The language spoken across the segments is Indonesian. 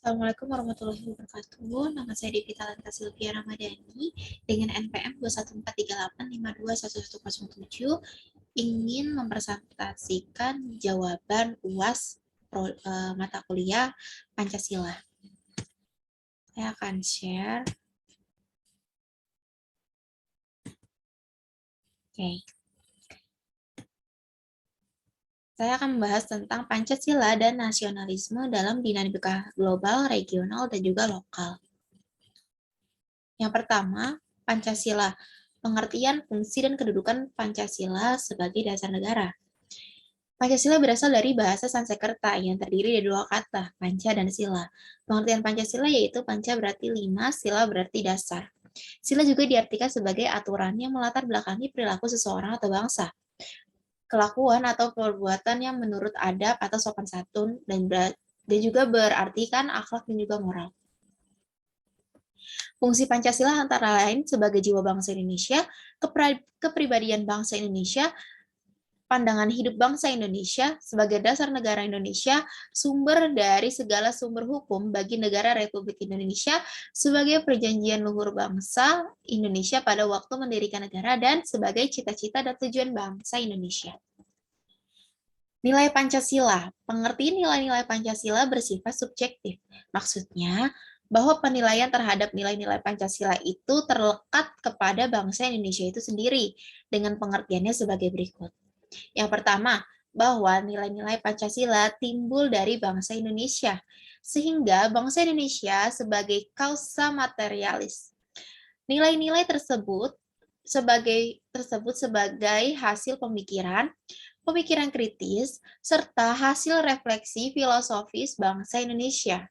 Assalamualaikum warahmatullahi wabarakatuh. Nama saya Devita Lanta Sylvia Ramadhani dengan NPM 21438521107 ingin mempresentasikan jawaban UAS mata kuliah Pancasila. Saya akan share. Oke. Saya akan membahas tentang Pancasila dan nasionalisme dalam dinamika global, regional, dan juga lokal. Yang pertama, Pancasila. Pengertian, fungsi, dan kedudukan Pancasila sebagai dasar negara. Pancasila berasal dari bahasa Sanskerta yang terdiri dari dua kata, panca dan sila. Pengertian Pancasila yaitu panca berarti 5, sila berarti dasar. Sila juga diartikan sebagai aturan yang melatar belakangi perilaku seseorang atau bangsa. Kelakuan atau perbuatan yang menurut adab atau sopan santun dan juga berarti kan akhlak dan juga moral. Fungsi Pancasila antara lain sebagai jiwa bangsa Indonesia, kepribadian bangsa Indonesia, pandangan hidup bangsa Indonesia sebagai dasar negara Indonesia, sumber dari segala sumber hukum bagi negara Republik Indonesia sebagai perjanjian luhur bangsa Indonesia pada waktu mendirikan negara dan sebagai cita-cita dan tujuan bangsa Indonesia. Nilai Pancasila. Pengertian nilai-nilai Pancasila bersifat subjektif. Maksudnya, bahwa penilaian terhadap nilai-nilai Pancasila itu terlekat kepada bangsa Indonesia itu sendiri, dengan pengertiannya sebagai berikut. Yang pertama, bahwa nilai-nilai Pancasila timbul dari bangsa Indonesia, sehingga bangsa Indonesia sebagai kausa materialis. Nilai-nilai tersebut sebagai hasil pemikiran kritis, serta hasil refleksi filosofis bangsa Indonesia.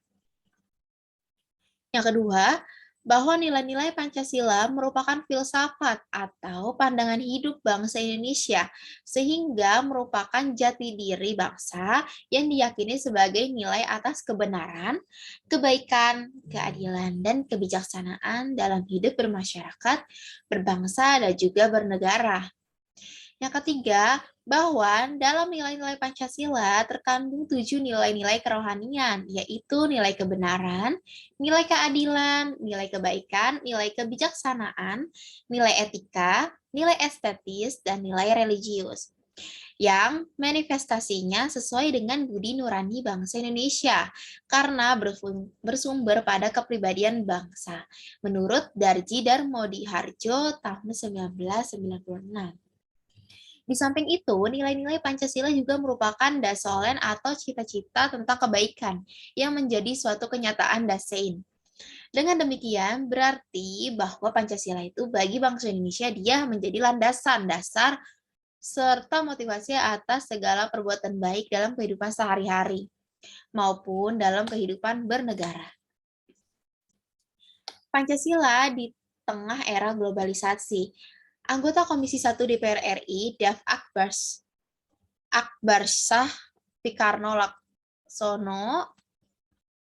Yang kedua, bahwa nilai-nilai Pancasila merupakan filsafat atau pandangan hidup bangsa Indonesia, sehingga merupakan jati diri bangsa yang diyakini sebagai nilai atas kebenaran, kebaikan, keadilan, dan kebijaksanaan dalam hidup bermasyarakat, berbangsa, dan juga bernegara. Yang ketiga, bahwa dalam nilai-nilai Pancasila terkandung 7 nilai-nilai kerohanian, yaitu nilai kebenaran, nilai keadilan, nilai kebaikan, nilai kebijaksanaan, nilai etika, nilai estetis, dan nilai religius, yang manifestasinya sesuai dengan budi nurani bangsa Indonesia, karena bersumber pada kepribadian bangsa, menurut Darji Darmodiharjo tahun 1996. Di samping itu, nilai-nilai Pancasila juga merupakan dasolen atau cita-cita tentang kebaikan yang menjadi suatu kenyataan dasein. Dengan demikian, berarti bahwa Pancasila itu bagi bangsa Indonesia dia menjadi landasan dasar serta motivasi atas segala perbuatan baik dalam kehidupan sehari-hari maupun dalam kehidupan bernegara. Pancasila di tengah era globalisasi. Anggota Komisi 1 DPR RI, Dev Akbarsah Pikarno Laksono,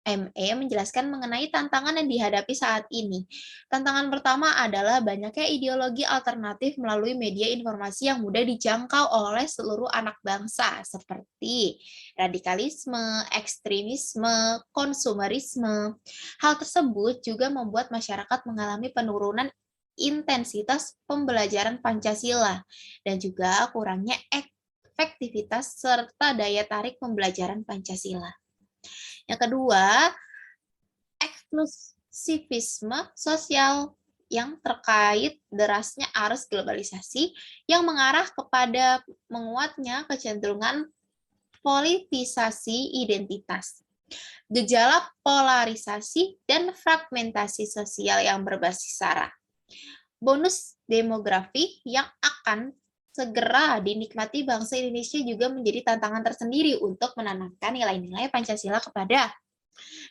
ME, menjelaskan mengenai tantangan yang dihadapi saat ini. Tantangan pertama adalah banyaknya ideologi alternatif melalui media informasi yang mudah dijangkau oleh seluruh anak bangsa, seperti radikalisme, ekstremisme, konsumerisme. Hal tersebut juga membuat masyarakat mengalami penurunan intensitas pembelajaran Pancasila dan juga kurangnya efektivitas serta daya tarik pembelajaran Pancasila. Yang kedua, eksklusivisme sosial yang terkait derasnya arus globalisasi yang mengarah kepada menguatnya kecenderungan politisasi identitas, gejala polarisasi, dan fragmentasi sosial yang berbasis sara. Bonus demografi yang akan segera dinikmati bangsa Indonesia juga menjadi tantangan tersendiri untuk menanamkan nilai-nilai Pancasila kepada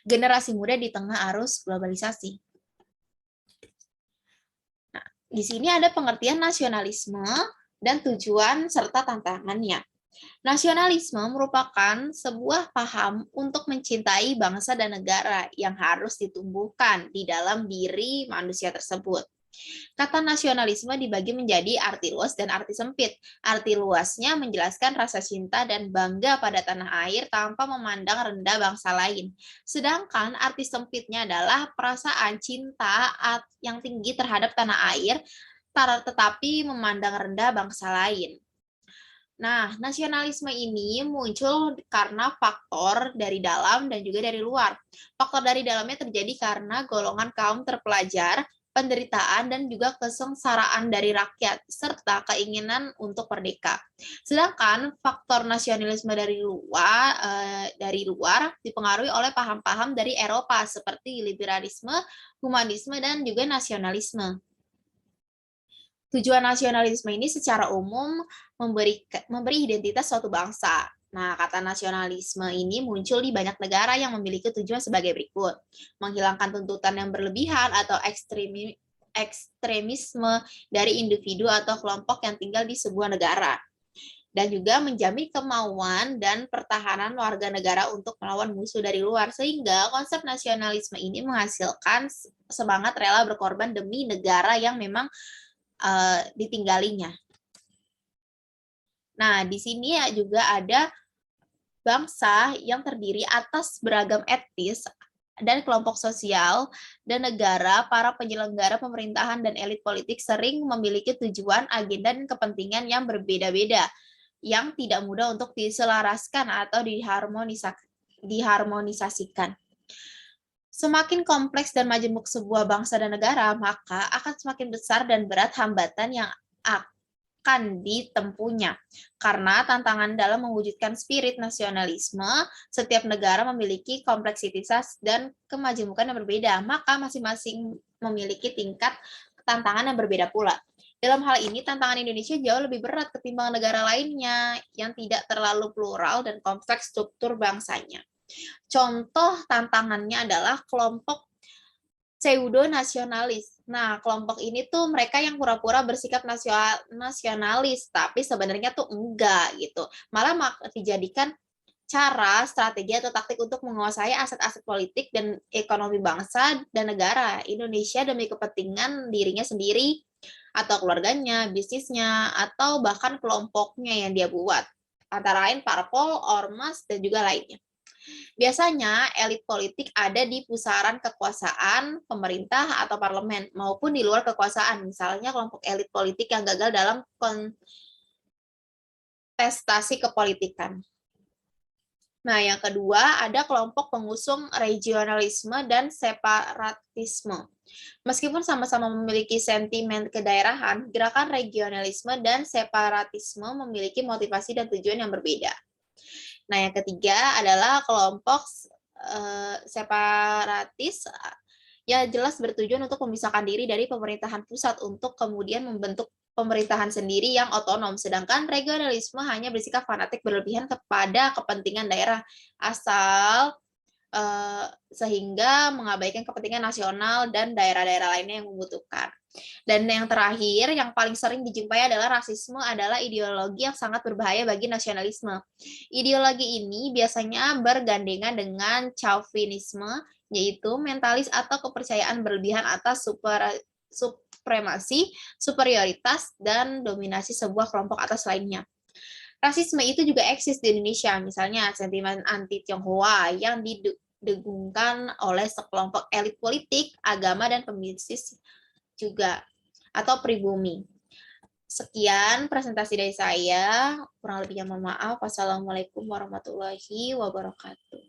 generasi muda di tengah arus globalisasi. Nah, di sini ada pengertian nasionalisme dan tujuan serta tantangannya. Nasionalisme merupakan sebuah paham untuk mencintai bangsa dan negara yang harus ditumbuhkan di dalam diri manusia tersebut. Kata nasionalisme dibagi menjadi arti luas dan arti sempit. Arti luasnya menjelaskan rasa cinta dan bangga pada tanah air tanpa memandang rendah bangsa lain. Sedangkan arti sempitnya adalah perasaan cinta yang tinggi terhadap tanah air, tetapi memandang rendah bangsa lain. Nah, nasionalisme ini muncul karena faktor dari dalam dan juga dari luar. Faktor dari dalamnya terjadi karena golongan kaum terpelajar, penderitaan, dan juga kesengsaraan dari rakyat, serta keinginan untuk merdeka. Sedangkan faktor nasionalisme dari luar dipengaruhi oleh paham-paham dari Eropa seperti liberalisme, humanisme, dan juga nasionalisme. Tujuan nasionalisme ini secara umum memberi identitas suatu bangsa. Nah, kata nasionalisme ini muncul di banyak negara yang memiliki tujuan sebagai berikut. Menghilangkan tuntutan yang berlebihan atau ekstremisme dari individu atau kelompok yang tinggal di sebuah negara. Dan juga menjamin kemauan dan pertahanan warga negara untuk melawan musuh dari luar. Sehingga konsep nasionalisme ini menghasilkan semangat rela berkorban demi negara yang memang ditinggalinya. Nah, di sini juga ada bangsa yang terdiri atas beragam etnis dan kelompok sosial dan negara, para penyelenggara pemerintahan dan elit politik sering memiliki tujuan, agenda, dan kepentingan yang berbeda-beda, yang tidak mudah untuk diselaraskan atau diharmonisasikan. Semakin kompleks dan majemuk sebuah bangsa dan negara, maka akan semakin besar dan berat hambatan yang akan ditempuhnya. Karena tantangan dalam mewujudkan spirit nasionalisme, setiap negara memiliki kompleksitas dan kemajemukan yang berbeda, maka masing-masing memiliki tingkat tantangan yang berbeda pula. Dalam hal ini, tantangan Indonesia jauh lebih berat ketimbang negara lainnya yang tidak terlalu plural dan kompleks struktur bangsanya. Contoh tantangannya adalah kelompok pseudo-nasionalis. Nah, kelompok ini tuh mereka yang pura-pura bersikap nasionalis, tapi sebenarnya tuh enggak gitu. Malah dijadikan cara, strategi, atau taktik untuk menguasai aset-aset politik dan ekonomi bangsa dan negara Indonesia demi kepentingan dirinya sendiri, atau keluarganya, bisnisnya, atau bahkan kelompoknya yang dia buat. Antara lain parpol, ormas, dan juga lainnya. Biasanya elit politik ada di pusaran kekuasaan pemerintah atau parlemen maupun di luar kekuasaan. Misalnya kelompok elit politik yang gagal dalam kontestasi kepolitikan. Nah, yang kedua ada kelompok pengusung regionalisme dan separatisme. Meskipun sama-sama memiliki sentimen kedaerahan, gerakan regionalisme dan separatisme memiliki motivasi dan tujuan yang berbeda. Nah, yang ketiga adalah kelompok separatis ya jelas bertujuan untuk memisahkan diri dari pemerintahan pusat untuk kemudian membentuk pemerintahan sendiri yang otonom. Sedangkan regionalisme hanya bersikap fanatik berlebihan kepada kepentingan daerah asal sehingga mengabaikan kepentingan nasional dan daerah-daerah lainnya yang membutuhkan. Dan yang terakhir, yang paling sering dijumpai adalah rasisme adalah ideologi yang sangat berbahaya bagi nasionalisme. Ideologi ini biasanya bergandengan dengan chauvinisme, yaitu mentalis atau kepercayaan berlebihan atas supremasi, superioritas, dan dominasi sebuah kelompok atas lainnya. Rasisme itu juga eksis di Indonesia, misalnya sentimen anti-Tionghoa yang didengungkan oleh sekelompok elit politik, agama, dan pembisnis juga, atau pribumi. Sekian presentasi dari saya, kurang lebihnya mohon maaf. Wassalamualaikum warahmatullahi wabarakatuh.